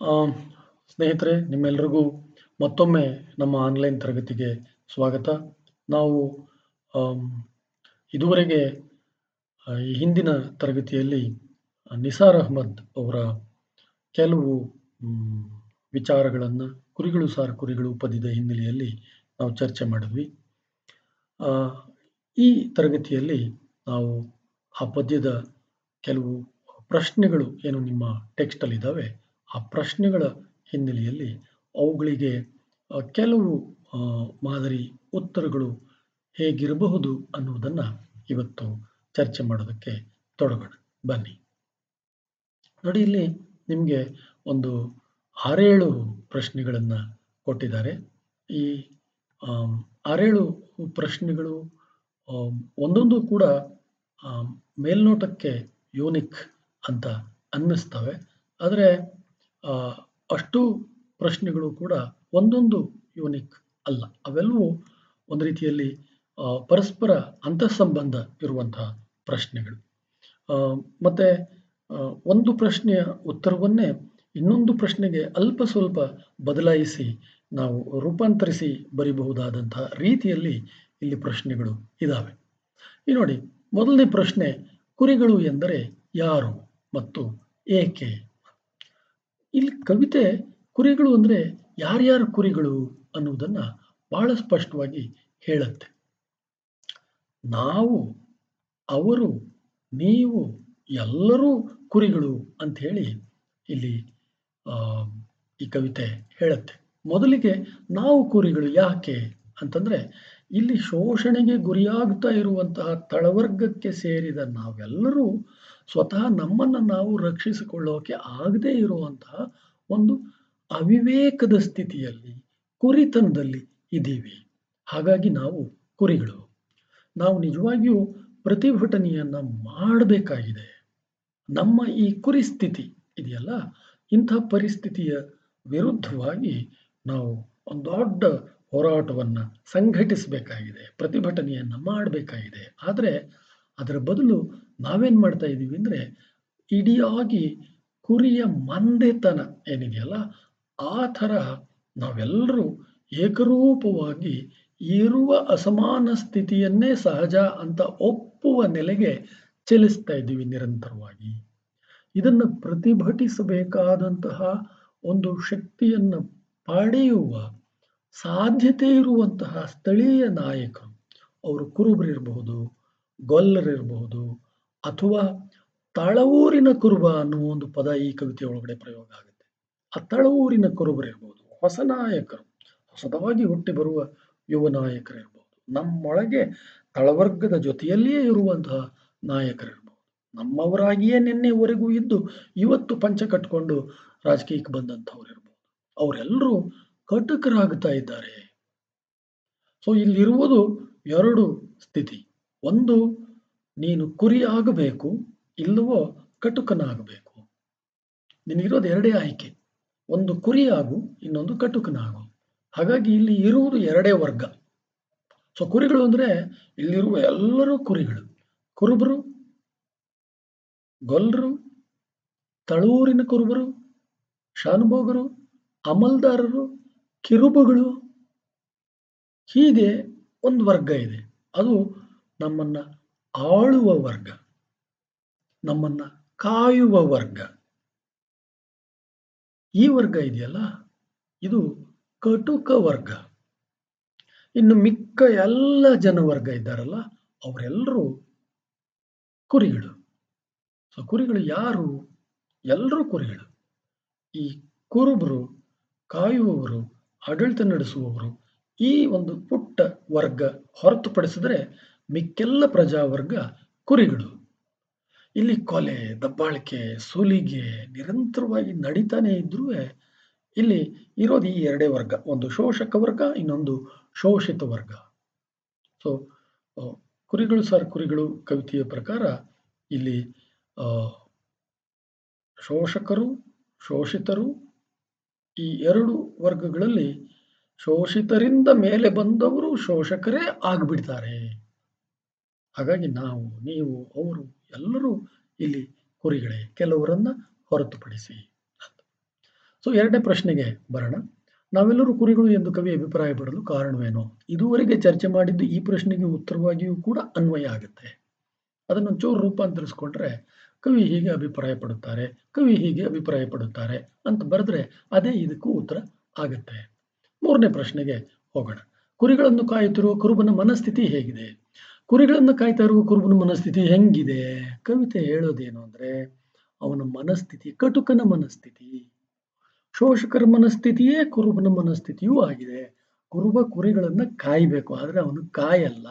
ಆ, ಸ್ನೇಹಿತರೆ, ನಿಮ್ಮೆಲ್ರಿಗೂ ಮತ್ತೊಮ್ಮೆ ನಮ್ಮ ಆನ್ಲೈನ್ ತರಗತಿಗೆ ಸ್ವಾಗತ. ನಾವು ಆಮ್, ಇದುವರೆಗೆ ಈ ಹಿಂದಿನ ತರಗತಿಯಲ್ಲಿ ನಿಸಾರ್ ಅಹ್ಮದ್ ಅವರ ಕೆಲವು ವಿಚಾರಗಳನ್ನು ಕುರಿಗಳು ಸಾರ್ ಕುರಿಗಳು ಪದ್ಯದ ಹಿನ್ನೆಲೆಯಲ್ಲಿ ನಾವು ಚರ್ಚೆ ಮಾಡಿದ್ವಿ. ಈ ತರಗತಿಯಲ್ಲಿ ನಾವು ಆ ಪದ್ಯದ ಕೆಲವು ಪ್ರಶ್ನೆಗಳು ಏನು ನಿಮ್ಮ ಟೆಕ್ಸ್ಟಲ್ಲಿ ಇದ್ದಾವೆ, ಆ ಪ್ರಶ್ನೆಗಳ ಹಿನ್ನೆಲೆಯಲ್ಲಿ ಅವುಗಳಿಗೆ ಕೆಲವು ಮಾದರಿ ಉತ್ತರಗಳು ಹೇಗಿರಬಹುದು ಅನ್ನುವುದನ್ನು ಇವತ್ತು ಚರ್ಚೆ ಮಾಡೋದಕ್ಕೆ ತೊಡಗೋಣ. ಬನ್ನಿ. ನೋಡಿ, ಇಲ್ಲಿ ನಿಮಗೆ ಒಂದು 6-7 ಪ್ರಶ್ನೆಗಳನ್ನು ಕೊಟ್ಟಿದ್ದಾರೆ. ಈ 6-7 ಪ್ರಶ್ನೆಗಳು ಒಂದೊಂದು ಕೂಡ ಮೇಲ್ನೋಟಕ್ಕೆ ಯೂನಿಕ್ ಅಂತ ಅನ್ನಿಸ್ತವೆ. ಆದರೆ ಅಷ್ಟು ಪ್ರಶ್ನೆಗಳು ಕೂಡ ಒಂದೊಂದು ಯೂನಿಕ್ ಅಲ್ಲ. ಅವೆಲ್ಲವೂ ಒಂದು ರೀತಿಯಲ್ಲಿ ಪರಸ್ಪರ ಅಂತಃಸಂಬಂಧ ಇರುವಂತಹ ಪ್ರಶ್ನೆಗಳು. ಮತ್ತೆ ಒಂದು ಪ್ರಶ್ನೆಯ ಉತ್ತರವನ್ನೇ ಇನ್ನೊಂದು ಪ್ರಶ್ನೆಗೆ ಅಲ್ಪ ಸ್ವಲ್ಪ ಬದಲಾಯಿಸಿ ನಾವು ರೂಪಾಂತರಿಸಿ ಬರೀಬಹುದಾದಂತಹ ರೀತಿಯಲ್ಲಿ ಇಲ್ಲಿ ಪ್ರಶ್ನೆಗಳು ಇದ್ದಾವೆ. ಈ ನೋಡಿ, ಮೊದಲನೇ ಪ್ರಶ್ನೆ, ಕುರಿಗಳು ಎಂದರೆ ಯಾರು ಮತ್ತು ಏಕೆ? ಇಲ್ಲಿ ಕವಿತೆ ಕುರಿಗಳು ಅಂದರೆ ಯಾರ್ಯಾರು ಕುರಿಗಳು ಅನ್ನುವುದನ್ನು ಬಹಳ ಸ್ಪಷ್ಟವಾಗಿ ಹೇಳುತ್ತೆ. ನಾವು, ಅವರು, ನೀವು ಎಲ್ಲರೂ ಕುರಿಗಳು ಅಂತ ಹೇಳಿ ಇಲ್ಲಿ ಈ ಕವಿತೆ ಹೇಳುತ್ತೆ. ಮೊದಲಿಗೆ ನಾವು ಕುರಿಗಳು ಯಾಕೆ ಅಂತಂದ್ರೆ, ಇಲ್ಲಿ ಶೋಷಣೆಗೆ ಗುರಿಯಾಗ್ತಾ ಇರುವಂತಹ ತಳವರ್ಗಕ್ಕೆ ಸೇರಿದ ನಾವೆಲ್ಲರೂ ಸ್ವತಃ ನಮ್ಮನ್ನು ನಾವು ರಕ್ಷಿಸಿಕೊಳ್ಳೋಕೆ ಆಗದೇ ಇರುವಂತಹ ಒಂದು ಅವಿವೇಕದ ಸ್ಥಿತಿಯಲ್ಲಿ, ಕುರಿತನದಲ್ಲಿ ಇದ್ದೀವಿ. ಹಾಗಾಗಿ ನಾವು ಕುರಿಗಳು. ನಾವು ನಿಜವಾಗಿಯೂ ಪ್ರತಿಭಟನೆಯನ್ನ ಮಾಡಬೇಕಾಗಿದೆ. ನಮ್ಮ ಈ ಕುರಿ ಸ್ಥಿತಿ ಇದೆಯಲ್ಲ, ಇಂಥ ಪರಿಸ್ಥಿತಿಯ ವಿರುದ್ಧವಾಗಿ ನಾವು ಒಂದು ದೊಡ್ಡ ಹೋರಾಟವನ್ನು ಸಂಘಟಿಸಬೇಕಾಗಿದೆ, ಪ್ರತಿಭಟನೆಯನ್ನು ಮಾಡಬೇಕಾಗಿದೆ. ಆದರೆ ಅದರ ಬದಲು ನಾವೇನು ಮಾಡ್ತಾ ಇದ್ದೀವಿ ಅಂದರೆ, ಇಡಿಯಾಗಿ ಕುರಿಯ ಮಂದೆತನ ಏನಿದೆಯಲ್ಲ, ಆ ಥರ ನಾವೆಲ್ಲರೂ ಏಕರೂಪವಾಗಿ ಇರುವ ಅಸಮಾನ ಸ್ಥಿತಿಯನ್ನೇ ಸಹಜ ಅಂತ ಒಪ್ಪುವ ನೆಲೆಗೆ ಚಲಿಸ್ತಾ ಇದ್ದೀವಿ ನಿರಂತರವಾಗಿ. ಇದನ್ನು ಪ್ರತಿಭಟಿಸಬೇಕಾದಂತಹ ಒಂದು ಶಕ್ತಿಯನ್ನು ಪಡೆಯುವ ಸಾಧ್ಯತೆ ಇರುವಂತಹ ಸ್ಥಳೀಯ ನಾಯಕರು, ಅವರು ಕುರುಬರಿರಬಹುದು, ಗೊಲ್ಲರಿರಬಹುದು, ಅಥವಾ ತಳವೂರಿನ ಕುರುಬ ಅನ್ನುವ ಒಂದು ಪದ ಈ ಕವಿತೆ ಒಳಗಡೆ ಪ್ರಯೋಗ ಆಗುತ್ತೆ. ಆ ತಳವೂರಿನ ಕುರುಬರಿರ್ಬೋದು, ಹೊಸ ನಾಯಕರು, ಹೊಸದಾಗಿ ಹುಟ್ಟಿ ಬರುವ ಯುವ ನಾಯಕರಿರ್ಬೋದು, ನಮ್ಮೊಳಗೆ ತಳವರ್ಗದ ಜೊತೆಯಲ್ಲಿಯೇ ಇರುವಂತಹ ನಾಯಕರಿರ್ಬೋದು, ನಮ್ಮವರಾಗಿಯೇ ನಿನ್ನೆವರೆಗೂ ಇದ್ದು ಇವತ್ತು ಪಂಚ ಕಟ್ಕೊಂಡು ರಾಜಕೀಯಕ್ಕೆ ಬಂದಂಥವ್ರು ಇರ್ಬೋದು. ಅವರೆಲ್ಲರೂ ಕಟಕರಾಗ್ತಾ ಇದ್ದಾರೆ. ಸೊ ಇಲ್ಲಿರುವುದು ಎರಡು ಸ್ಥಿತಿ. ಒಂದು, ನೀನು ಕುರಿ ಆಗಬೇಕು, ಇಲ್ಲವೋ ಕಟುಕನಾಗಬೇಕು. ನಿನಗಿರೋದು ಎರಡೇ ಆಯ್ಕೆ, ಒಂದು ಕುರಿ ಆಗು, ಇನ್ನೊಂದು ಕಟುಕನಾಗು. ಹಾಗಾಗಿ ಇಲ್ಲಿ ಇರುವುದು ಎರಡೇ ವರ್ಗ. ಸೊ ಕುರಿಗಳು ಅಂದ್ರೆ ಇಲ್ಲಿರುವ ಎಲ್ಲರೂ ಕುರಿಗಳು. ಕುರುಬರು, ಗೊಲ್ಲರು, ತಳೂರಿನ ಕುರುಬರು, ಶಾನುಭೋಗರು, ಅಮಲ್ದಾರರು, ಕಿರುಬಗಳು, ಹೀಗೆ ಒಂದು ವರ್ಗ ಇದೆ. ಅದು ನಮ್ಮನ್ನ ಆಳುವ ವರ್ಗ, ನಮ್ಮನ್ನ ಕಾಯುವ ವರ್ಗ. ಈ ವರ್ಗ ಇದೆಯಲ್ಲ, ಇದು ಕಟುಕ ವರ್ಗ. ಇನ್ನು ಮಿಕ್ಕ ಎಲ್ಲ ಜನವರ್ಗ ಇದ್ದಾರಲ್ಲ, ಅವರೆಲ್ಲರೂ ಕುರಿಗಳು. ಸೊ ಕುರಿಗಳು ಯಾರು? ಎಲ್ಲರೂ ಕುರಿಗಳು. ಈ ಕುರುಬರು, ಕಾಯುವವರು, ಆಡಳಿತ ನಡೆಸುವವರು, ಈ ಒಂದು ಪುಟ್ಟ ವರ್ಗ ಹೊರತುಪಡಿಸಿದರೆ ಮಿಕ್ಕೆಲ್ಲ ಪ್ರಜಾವರ್ಗ ಕುರಿಗಳು. ಇಲ್ಲಿ ಕೊಲೆ, ದಬ್ಬಾಳಿಕೆ, ಸುಲಿಗೆ ನಿರಂತರವಾಗಿ ನಡೀತಾನೆ ಇದ್ರೂ ಇಲ್ಲಿ ಇರೋದು ಈ ಎರಡೇ ವರ್ಗ, ಒಂದು ಶೋಷಕ ವರ್ಗ, ಇನ್ನೊಂದು ಶೋಷಿತ ವರ್ಗ. ಸೊ ಕುರಿಗಳು ಸಾರ್ ಕುರಿಗಳು ಕವಿತೆಯ ಪ್ರಕಾರ ಇಲ್ಲಿ ಶೋಷಕರು, ಶೋಷಿತರು, ಈ ಎರಡು ವರ್ಗಗಳಲ್ಲಿ ಶೋಷಿತರಿಂದ ಮೇಲೆ ಬಂದವರು ಶೋಷಕರೇ ಆಗ್ಬಿಡ್ತಾರೆ. ಹಾಗಾಗಿ ನಾವು, ನೀವು, ಅವರು ಎಲ್ಲರೂ ಇಲ್ಲಿ ಕುರಿಗಳೇ, ಕೆಲವರನ್ನ ಹೊರತುಪಡಿಸಿ. ಸೊ 2ನೇ ಪ್ರಶ್ನೆಗೆ ಬರೋಣ. ನಾವೆಲ್ಲರೂ ಕುರಿಗಳು ಎಂದು ಕವಿ ಅಭಿಪ್ರಾಯಪಡಲು ಕಾರಣವೇನು? ಇದುವರೆಗೆ ಚರ್ಚೆ ಮಾಡಿದ್ದು ಈ ಪ್ರಶ್ನೆಗೆ ಉತ್ತರವಾಗಿಯೂ ಕೂಡ ಅನ್ವಯ ಆಗುತ್ತೆ. ಅದನ್ನು ಒಂಚೂರು ರೂಪಾಂತರಿಸಿಕೊಂಡ್ರೆ ಕವಿ ಹೀಗೆ ಅಭಿಪ್ರಾಯ ಪಡುತ್ತಾರೆ, ಕವಿ ಹೀಗೆ ಅಭಿಪ್ರಾಯ ಪಡುತ್ತಾರೆ ಅಂತ ಬರೆದ್ರೆ ಅದೇ ಇದಕ್ಕೂ ಉತ್ತರ ಆಗುತ್ತೆ. 3ನೇ ಪ್ರಶ್ನೆಗೆ ಹೋಗೋಣ. ಕುರಿಗಳನ್ನು ಕಾಯುತ್ತಿರುವ ಕುರುಬನ ಮನಸ್ಥಿತಿ ಹೇಗಿದೆ? ಕುರಿಗಳನ್ನು ಕಾಯ್ತಾ ಇರುವ ಕುರುಬನ ಮನಸ್ಥಿತಿ ಹೆಂಗಿದೆ? ಕವಿತೆ ಹೇಳೋದೇನು ಅಂದ್ರೆ ಅವನ ಮನಸ್ಥಿತಿ ಕಟುಕನ ಮನಸ್ಥಿತಿ. ಶೋಷಕರ ಮನಸ್ಥಿತಿಯೇ ಕುರುಬನ ಮನಸ್ಥಿತಿಯೂ ಆಗಿದೆ. ಕುರುಬ ಕುರಿಗಳನ್ನ ಕಾಯ್ಬೇಕು, ಆದ್ರೆ ಅವನು ಕಾಯಲ್ಲ.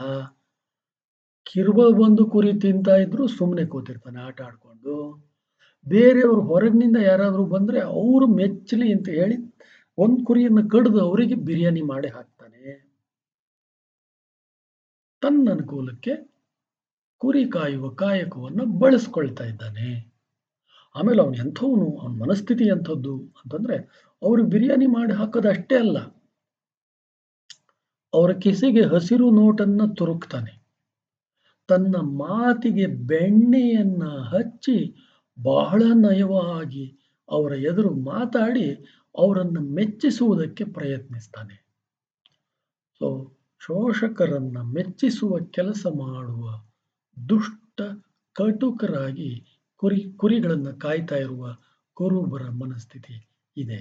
ಕಿರುಬ ಬಂದು ಕುರಿ ತಿಂತಾ ಇದ್ರು ಸುಮ್ಮನೆ ಕೂತಿರ್ತಾನೆ ಆಟ ಆಡ್ಕೊಂಡು. ಬೇರೆಯವರು ಹೊರಗಿನಿಂದ ಯಾರಾದರೂ ಬಂದ್ರೆ ಅವರು ಮೆಚ್ಚಲಿ ಅಂತ ಹೇಳಿ ಒಂದು ಕುರಿಯನ್ನು ಕಡಿದು ಅವರಿಗೆ ಬಿರಿಯಾನಿ ಮಾಡಿ ಹಾಕ್ತಾನೆ. ತನ್ನ ಅನುಕೂಲಕ್ಕೆ ಕುರಿ ಕಾಯುವ ಕಾಯಕವನ್ನು ಬಳಸ್ಕೊಳ್ತಾ ಇದ್ದಾನೆ. ಆಮೇಲೆ ಅವನು ಎಂಥವನು, ಅವನ ಮನಸ್ಥಿತಿ ಎಂಥದ್ದು ಅಂತಂದ್ರೆ ಅವ್ರಿಗೆ ಬಿರಿಯಾನಿ ಮಾಡಿ ಹಾಕೋದಷ್ಟೇ ಅಲ್ಲ, ಅವರ ಕಿಸೆಗೆ ಹಸಿರು ನೋಟನ್ನ ತುರುಕ್ತಾನೆ. ತನ್ನ ಮಾತಿಗೆ ಬೆಣ್ಣೆಯನ್ನ ಹಚ್ಚಿ ಬಹಳ ನಯವಾಗಿ ಅವರ ಎದುರು ಮಾತಾಡಿ ಅವರನ್ನು ಮೆಚ್ಚಿಸುವುದಕ್ಕೆ ಪ್ರಯತ್ನಿಸ್ತಾನೆ. ಸೊ ಶೋಷಕರನ್ನ ಮೆಚ್ಚಿಸುವ ಕೆಲಸ ಮಾಡುವ ದುಷ್ಟ ಕಟುಕರಾಗಿ ಕುರಿಗಳನ್ನು ಕಾಯ್ತಾ ಇರುವ ಕುರುಬರ ಮನಸ್ಥಿತಿ ಇದೆ,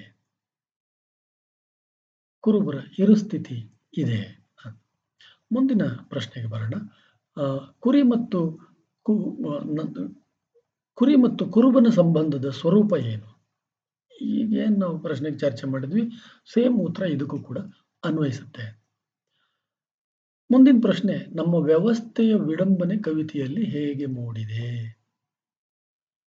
ಕುರುಬರ ಇರುಸ್ಥಿತಿ ಇದೆ. ಮುಂದಿನ ಪ್ರಶ್ನೆಗೆ ಬರೋಣ. ಕುರಿ ಮತ್ತು ಕುರುಬನ ಸಂಬಂಧದ ಸ್ವರೂಪ ಏನು? ಈಗೇನು ನಾವು ಪ್ರಶ್ನೆಗೆ ಚರ್ಚೆ ಮಾಡಿದ್ವಿ, ಸೇಮ್ ಉತ್ತರ ಇದಕ್ಕೂ ಕೂಡ ಅನ್ವಯಿಸುತ್ತೆ. ಮುಂದಿನ ಪ್ರಶ್ನೆ, ನಮ್ಮ ವ್ಯವಸ್ಥೆಯ ವಿಡಂಬನೆ ಕವಿತೆಯಲ್ಲಿ ಹೇಗೆ ಮೂಡಿದೆ?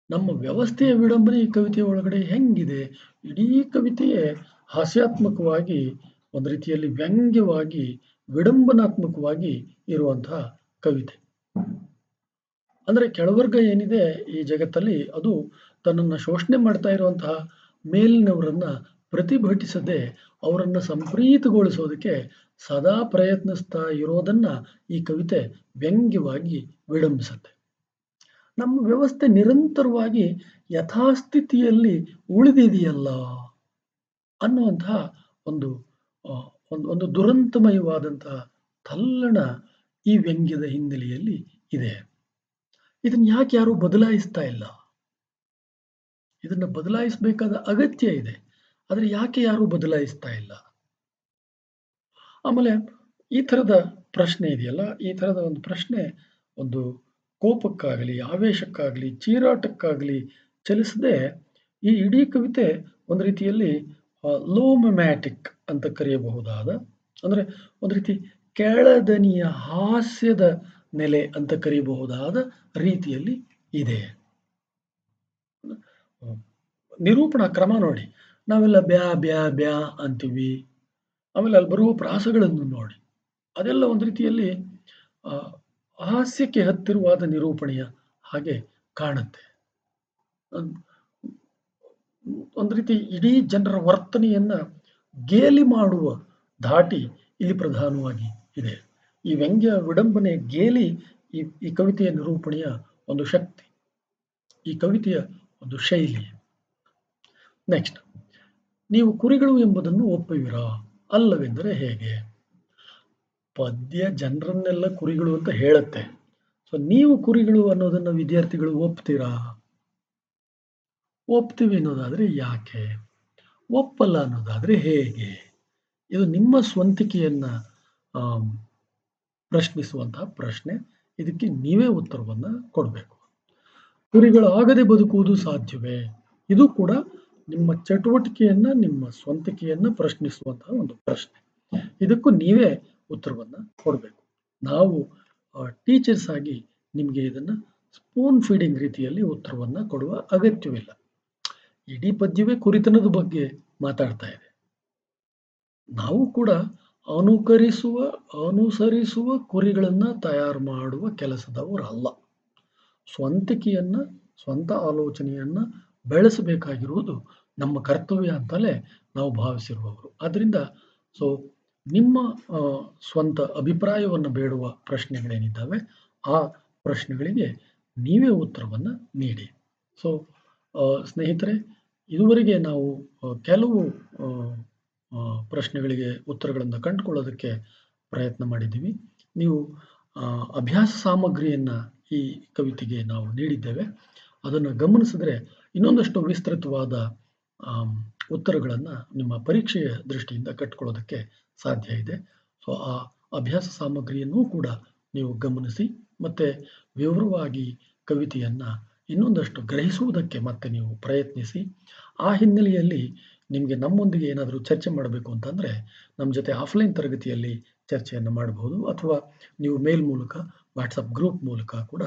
ನಮ್ಮ ವ್ಯವಸ್ಥೆಯ ವಿಡಂಬನೆ ಈ ಕವಿತೆಯ ಒಳಗಡೆ ಹೆಂಗಿದೆ? ಇಡೀ ಕವಿತೆಯೇ ಹಾಸ್ಯಾತ್ಮಕವಾಗಿ, ಒಂದು ರೀತಿಯಲ್ಲಿ ವ್ಯಂಗ್ಯವಾಗಿ, ವಿಡಂಬನಾತ್ಮಕವಾಗಿ ಇರುವಂತಹ ಕವಿತೆ. ಅಂದ್ರೆ ಕೆಳವರ್ಗ ಏನಿದೆ ಈ ಜಗತ್ತಲ್ಲಿ, ಅದು ತನ್ನನ್ನು ಶೋಷಣೆ ಮಾಡ್ತಾ ಇರುವಂತಹ ಮೇಲಿನವರನ್ನ ಪ್ರತಿಭಟಿಸದೆ ಅವರನ್ನ ಸಂಪ್ರೀತಗೊಳಿಸೋದಕ್ಕೆ ಸದಾ ಪ್ರಯತ್ನಿಸ್ತಾ ಇರೋದನ್ನ ಈ ಕವಿತೆ ವ್ಯಂಗ್ಯವಾಗಿ ವಿಡಂಬಿಸುತ್ತೆ. ನಮ್ಮ ವ್ಯವಸ್ಥೆ ನಿರಂತರವಾಗಿ ಯಥಾಸ್ಥಿತಿಯಲ್ಲಿ ಉಳಿದಿದೆಯಲ್ಲ ಅನ್ನುವಂತಹ ಒಂದು ದುರಂತಮಯವಾದಂತಹ ತಲ್ಲಣ ಈ ವ್ಯಂಗ್ಯದ ಹಿನ್ನೆಲೆಯಲ್ಲಿ ಇದೆ. ಇದನ್ನ ಯಾಕೆ ಯಾರು ಬದಲಾಯಿಸ್ತಾ ಇಲ್ಲ? ಇದನ್ನ ಬದಲಾಯಿಸಬೇಕಾದ ಅಗತ್ಯ ಇದೆ, ಆದ್ರೆ ಯಾಕೆ ಯಾರು ಬದಲಾಯಿಸ್ತಾ ಇಲ್ಲ? ಆಮೇಲೆ ಈ ಥರದ ಪ್ರಶ್ನೆ ಇದೆಯಲ್ಲ, ಈ ಥರದ ಒಂದು ಪ್ರಶ್ನೆ ಒಂದು ಕೋಪಕ್ಕಾಗಲಿ, ಆವೇಶಕ್ಕಾಗಲಿ, ಚೀರಾಟಕ್ಕಾಗಲಿ ಚಲಿಸದೆ ಈ ಇಡೀ ಕವಿತೆ ಒಂದು ರೀತಿಯಲ್ಲಿ ಲೋಮ್ಯಾಟಿಕ್ ಅಂತ ಕರೆಯಬಹುದಾದ, ಅಂದ್ರೆ ಒಂದು ರೀತಿ ಕೆಳದನಿಯ ಹಾಸ್ಯದ ನೆಲೆ ಅಂತ ಕರೆಯಬಹುದಾದ ರೀತಿಯಲ್ಲಿ ಇದೆ. ನಿರೂಪಣಾ ಕ್ರಮ ನೋಡಿ, ನಾವೆಲ್ಲ ಬ್ಯಾ ಬ್ಯಾ ಬ್ಯಾ ಅಂತೀವಿ. ಆಮೇಲೆ ಅಲ್ಲಿ ಬರುವ ಪ್ರಾಸಗಳನ್ನು ನೋಡಿ, ಅದೆಲ್ಲ ಒಂದು ರೀತಿಯಲ್ಲಿ ಹಾಸ್ಯಕ್ಕೆ ಹತ್ತಿರವಾದ ನಿರೂಪಣೆಯ ಹಾಗೆ ಕಾಣುತ್ತೆ. ಒಂದು ರೀತಿ ಇಡೀ ಜನರ ವರ್ತನೆಯನ್ನ ಗೇಲಿ ಮಾಡುವ ಧಾಟಿ ಇಲ್ಲಿ ಪ್ರಧಾನವಾಗಿ ಇದೆ. ಈ ವ್ಯಂಗ್ಯ ವಿಡಂಬನೆ ಗೇಲಿ ಈ ಕವಿತೆಯ ನಿರೂಪಣೆಯ ಒಂದು ಶಕ್ತಿ, ಈ ಕವಿತೆಯ ಒಂದು ಶೈಲಿ. ನೆಕ್ಸ್ಟ್, ನೀವು ಕುರಿಗಳು ಎಂಬುದನ್ನು ಒಪ್ಪುವಿರಾ? ಅಲ್ಲವೆಂದರೆ ಹೇಗೆ? ಪದ್ಯ ಜನರನ್ನೆಲ್ಲ ಕುರಿಗಳು ಅಂತ ಹೇಳುತ್ತೆ. ಸೊ ನೀವು ಕುರಿಗಳು ಅನ್ನೋದನ್ನ ವಿದ್ಯಾರ್ಥಿಗಳು ಒಪ್ತೀರಾ? ಒಪ್ತೀವಿ ಅನ್ನೋದಾದ್ರೆ ಯಾಕೆ? ಒಪ್ಪಲ್ಲ ಅನ್ನೋದಾದ್ರೆ ಹೇಗೆ? ಇದು ನಿಮ್ಮ ಸ್ವಂತಿಕೆಯನ್ನ ಪ್ರಶ್ನಿಸುವಂತಹ ಪ್ರಶ್ನೆ. ಇದಕ್ಕೆ ನೀವೇ ಉತ್ತರವನ್ನ ಕೊಡಬೇಕು. ಕುರಿಗಳಾಗದೆ ಬದುಕುವುದು ಸಾಧ್ಯವೇ? ಇದು ಕೂಡ ನಿಮ್ಮ ಚಟುವಟಿಕೆಯನ್ನ, ನಿಮ್ಮ ಸ್ವಂತಿಕೆಯನ್ನ ಪ್ರಶ್ನಿಸುವಂತಹ ಒಂದು ಪ್ರಶ್ನೆ. ಇದಕ್ಕೂ ನೀವೇ ಉತ್ತರವನ್ನ ಕೊಡಬೇಕು. ನಾವು ಟೀಚರ್ಸ್ ಆಗಿ ನಿಮಗೆ ಇದನ್ನ ಸ್ಪೂನ್ ಫೀಡಿಂಗ್ ರೀತಿಯಲ್ಲಿ ಉತ್ತರವನ್ನ ಕೊಡುವ ಅಗತ್ಯವಿಲ್ಲ. ಇಡೀ ಪದ್ಯವೇ ಕುರಿತನದ ಬಗ್ಗೆ ಮಾತಾಡ್ತಾ ಇದೆ. ನಾವು ಕೂಡ ಅನುಸರಿಸುವ ಕುರಿಗಳನ್ನ ತಯಾರು ಮಾಡುವ ಕೆಲಸದವರಲ್ಲ. ಸ್ವಂತಿಕೆಯನ್ನ, ಸ್ವಂತ ಆಲೋಚನೆಯನ್ನ ಬೆಳೆಸಬೇಕಾಗಿರುವುದು ನಮ್ಮ ಕರ್ತವ್ಯ ಅಂತಲೇ ನಾವು ಭಾವಿಸಿರುವವರು. ಆದ್ರಿಂದ ನಿಮ್ಮ ಸ್ವಂತ ಅಭಿಪ್ರಾಯವನ್ನು ಬೇಡುವ ಪ್ರಶ್ನೆಗಳೇನಿದ್ದಾವೆ ಆ ಪ್ರಶ್ನೆಗಳಿಗೆ ನೀವೇ ಉತ್ತರವನ್ನ ನೀಡಿ. ಸ್ನೇಹಿತರೆ, ಇದುವರೆಗೆ ನಾವು ಕೆಲವು ಪ್ರಶ್ನೆಗಳಿಗೆ ಉತ್ತರಗಳನ್ನು ಕಂಡುಕೊಳ್ಳೋದಕ್ಕೆ ಪ್ರಯತ್ನ ಮಾಡಿದ್ದೀವಿ. ನೀವು ಅಭ್ಯಾಸ ಸಾಮಗ್ರಿಯನ್ನು ಈ ಕವಿತೆಗೆ ನಾವು ನೀಡಿದ್ದೇವೆ. ಅದನ್ನು ಗಮನಿಸಿದ್ರೆ ಇನ್ನೊಂದಷ್ಟು ವಿಸ್ತೃತವಾದ ಉತ್ತರಗಳನ್ನು ನಿಮ್ಮ ಪರೀಕ್ಷೆಯ ದೃಷ್ಟಿಯಿಂದ ಕಟ್ಟಿಕೊಳ್ಳೋದಕ್ಕೆ ಸಾಧ್ಯ ಇದೆ. ಸೊ ಆ ಅಭ್ಯಾಸ ಸಾಮಗ್ರಿಯನ್ನೂ ಕೂಡ ನೀವು ಗಮನಿಸಿ ಮತ್ತು ವಿವರವಾಗಿ ಕವಿತೆಯನ್ನು ಇನ್ನೊಂದಷ್ಟು ಗ್ರಹಿಸುವುದಕ್ಕೆ ಮತ್ತೆ ನೀವು ಪ್ರಯತ್ನಿಸಿ. ಆ ಹಿನ್ನೆಲೆಯಲ್ಲಿ ನಿಮಗೆ ನಮ್ಮೊಂದಿಗೆ ಏನಾದರೂ ಚರ್ಚೆ ಮಾಡಬೇಕು ಅಂತಂದರೆ ನಮ್ಮ ಜೊತೆ ಆಫ್ಲೈನ್ ತರಗತಿಯಲ್ಲಿ ಚರ್ಚೆಯನ್ನು ಮಾಡಬಹುದು, ಅಥವಾ ನೀವು ಮೇಲ್ ಮೂಲಕ, ವಾಟ್ಸಪ್ ಗ್ರೂಪ್ ಮೂಲಕ ಕೂಡ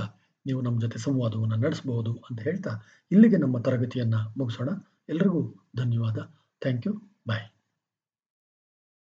ನೀವು ನಮ್ಮ ಜೊತೆ ಸಂವಾದವನ್ನು ನಡೆಸಬಹುದು ಅಂತ ಹೇಳ್ತಾ ಇಲ್ಲಿಗೆ ನಮ್ಮ ತರಗತಿಯನ್ನು ಮುಗಿಸೋಣ. ಎಲ್ರಿಗೂ ಧನ್ಯವಾದ. Thank you. ಬಾಯ್.